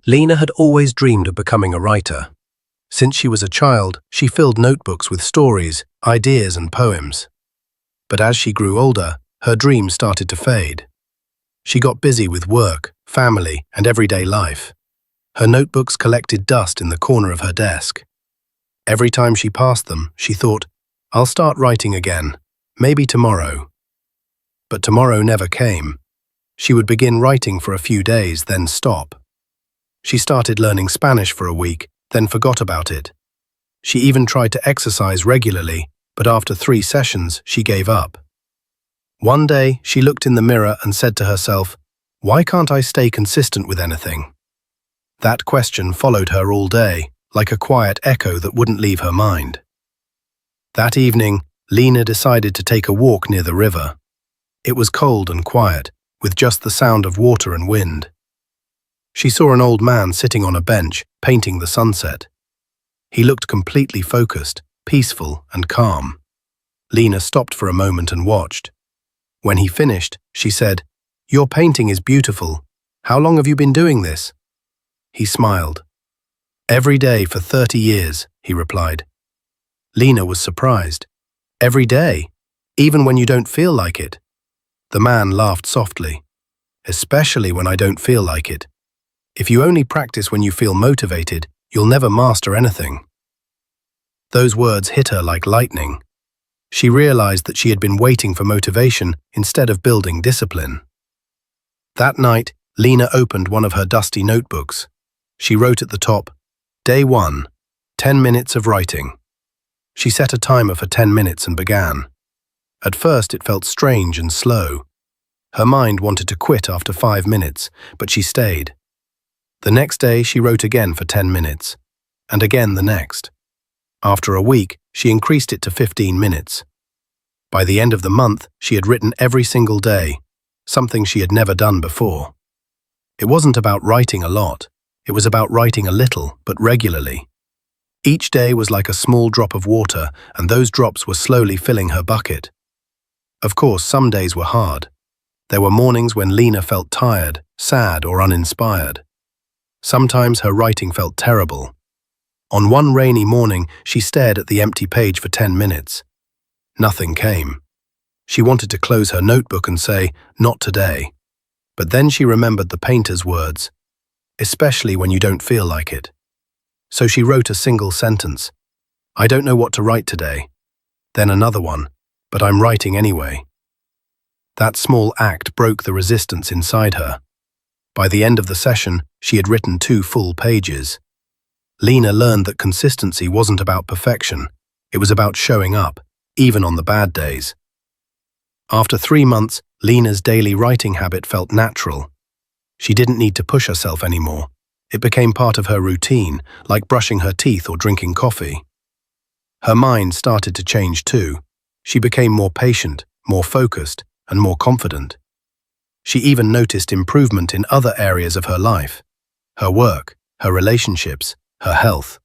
Lena had always dreamed of becoming a writer. Since she was a child, she filled notebooks with stories, ideas, and poems. But as she grew older, her dreams started to fade. She got busy with work, family, and everyday life. Her notebooks collected dust in the corner of her desk. Every time she passed them, she thought, "I'll start writing again, maybe tomorrow." But tomorrow never came. She would begin writing for a few days, then stop. She started learning Spanish for a week, then forgot about it. She even tried to exercise regularly, but after 3 sessions, she gave up. One day, she looked in the mirror and said to herself, "Why can't I stay consistent with anything?" That question followed her all day, like a quiet echo that wouldn't leave her mind. That evening, Lena decided to take a walk near the river. It was cold and quiet, with just the sound of water and wind. She saw an old man sitting on a bench, painting the sunset. He looked completely focused, peaceful and calm. Lena stopped for a moment and watched. When he finished, she said, "Your painting is beautiful. How long have you been doing this?" He smiled. "Every day for 30 years, he replied. Lena was surprised. "Every day? Even when you don't feel like it?" The man laughed softly. "Especially when I don't feel like it. If you only practice when you feel motivated, you'll never master anything." Those words hit her like lightning. She realized that she had been waiting for motivation instead of building discipline. That night, Lena opened one of her dusty notebooks. She wrote at the top, "Day 1, 10 minutes of writing." She set a timer for 10 minutes and began. At first, it felt strange and slow. Her mind wanted to quit after 5 minutes, but she stayed. The next day, she wrote again for 10 minutes, and again the next. After a week, she increased it to 15 minutes. By the end of the month, she had written every single day, something she had never done before. It wasn't about writing a lot. It was about writing a little, but regularly. Each day was like a small drop of water, and those drops were slowly filling her bucket. Of course, some days were hard. There were mornings when Lena felt tired, sad, or uninspired. Sometimes her writing felt terrible. On one rainy morning, she stared at the empty page for 10 minutes. Nothing came. She wanted to close her notebook and say, "Not today." But then she remembered the painter's words, "Especially when you don't feel like it." So she wrote a single sentence, "I don't know what to write today." Then another one, "But I'm writing anyway." That small act broke the resistance inside her. By the end of the session, she had written 2 full pages. Lena learned that consistency wasn't about perfection. It was about showing up, even on the bad days. After 3 months, Lena's daily writing habit felt natural. She didn't need to push herself anymore. It became part of her routine, like brushing her teeth or drinking coffee. Her mind started to change too. She became more patient, more focused, and more confident. She even noticed improvement in other areas of her life: her work, her relationships, her health.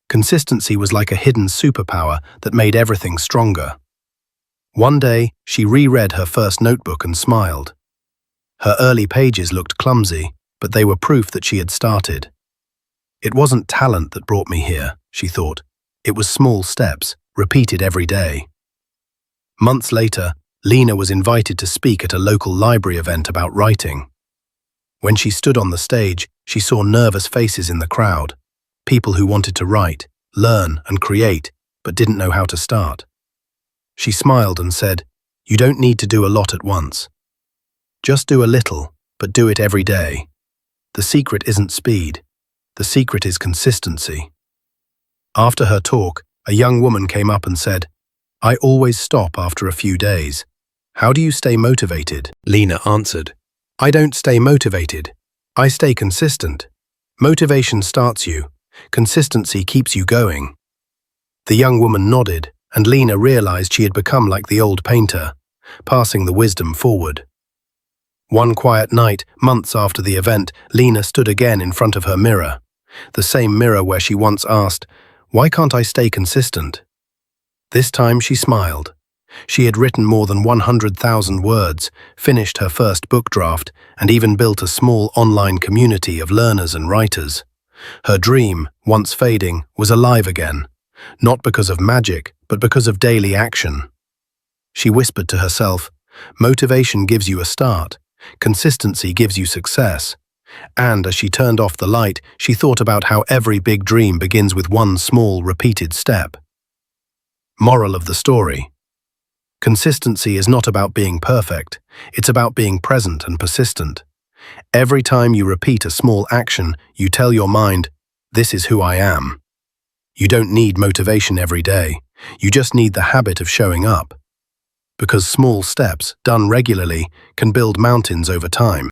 Consistency was like a hidden superpower that made everything stronger. One day, she reread her first notebook and smiled. Her early pages looked clumsy, but they were proof that she had started. It wasn't talent that brought me here, she thought. It was small steps, repeated every day. Months later, Lena was invited to speak at a local library event about writing. When she stood on the stage, she saw nervous faces in the crowd, people who wanted to write, learn, and create, but didn't know how to start. She smiled and said, "You don't need to do a lot at once. Just do a little, but do it every day. The secret isn't speed. The secret is consistency." After her talk, a young woman came up and said, "I always stop after a few days. How do you stay motivated?" Lena answered, "I don't stay motivated. I stay consistent. Motivation starts you. Consistency keeps you going." The young woman nodded, and Lena realized she had become like the old painter, passing the wisdom forward. One quiet night, months after the event, Lena stood again in front of her mirror, the same mirror where she once asked, "Why can't I stay consistent?" This time she smiled. She had written more than 100,000 words, finished her first book draft, and even built a small online community of learners and writers. Her dream, once fading, was alive again, not because of magic, but because of daily action. She whispered to herself, "Motivation gives you a start, consistency gives you success." And as she turned off the light, she thought about how every big dream begins with one small, repeated step. Moral of the story: consistency is not about being perfect, it's about being present and persistent. Every time you repeat a small action, you tell your mind, "This is who I am." You don't need motivation every day, you just need the habit of showing up. Because small steps, done regularly, can build mountains over time.